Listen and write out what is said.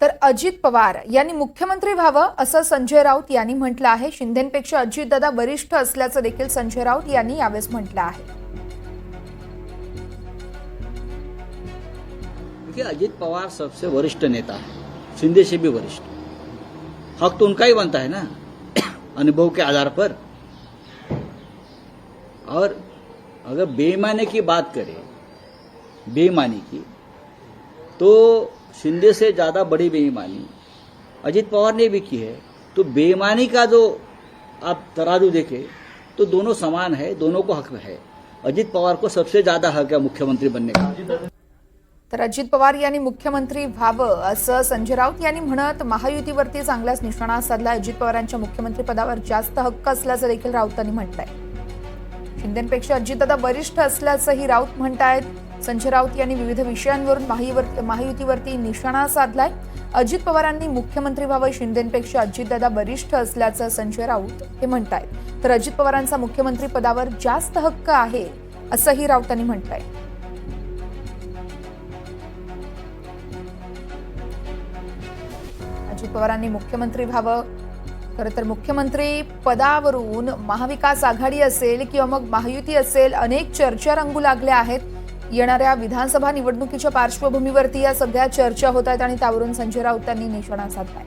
तर अजित पवार यांनी मुख्यमंत्री व्हावं असं संजय राऊत यांनी म्हटलं आहे। शिंदेंपेक्षा अजितदादा वरिष्ठ असल्याचं देखील संजय राऊत यांनी यावेळेस म्हटलं आहे। देखिए, अजित पवार सबसे वरिष्ठ नेता है, शिंदे से भी वरिष्ठ। हक तो उनका ही बनता है ना अनुभव के आधार पर। और अगर बेईमानी की बात करें, बेईमानी की, तो शिंदे से ज्यादा बड़ी बेईमानी अजित पवार ने भी की है। तो बेईमानी का जो आप तराजू देखें तो दोनों समान है, दोनों को हक है। अजित पवार को सबसे ज्यादा हक है मुख्यमंत्री बनने का। तर अजित पवार यांनी मुख्यमंत्री व्हावं असं संजय राऊत यांनी म्हणत महायुतीवरती चांगलाच निशाणा साधला। अजित पवारांच्या मुख्यमंत्री पदावर जास्त हक्क असल्याचं देखील राऊतांनी म्हटलंय। शिंदेंपेक्षा अजितदादा वरिष्ठ असल्याचंही राऊत म्हणतायत। संजय राऊत यांनी विविध विषयांवरून महायुतीवरती निशाणा साधलाय। अजित पवारांनी मुख्यमंत्री व्हावं, शिंदेंपेक्षा अजितदादा वरिष्ठ असल्याचं संजय राऊत हे म्हणतायत। तर अजित पवारांचा मुख्यमंत्री पदावर जास्त हक्क आहे असंही राऊतांनी म्हटलंय। अजित पवारांनी मुख्यमंत्री व्हावं, खरं तर मुख्यमंत्री पदावरून महाविकास आघाडी असेल किंवा मग महायुती असेल, अनेक चर्चा रंगू लागल्या आहेत। येणाऱ्या विधानसभा निवडणुकीच्या पार्श्वभूमीवरती या सगळ्या चर्चा होत आहेत आणि त्यावरून संजय राऊतांनी निशाणा साधलाय।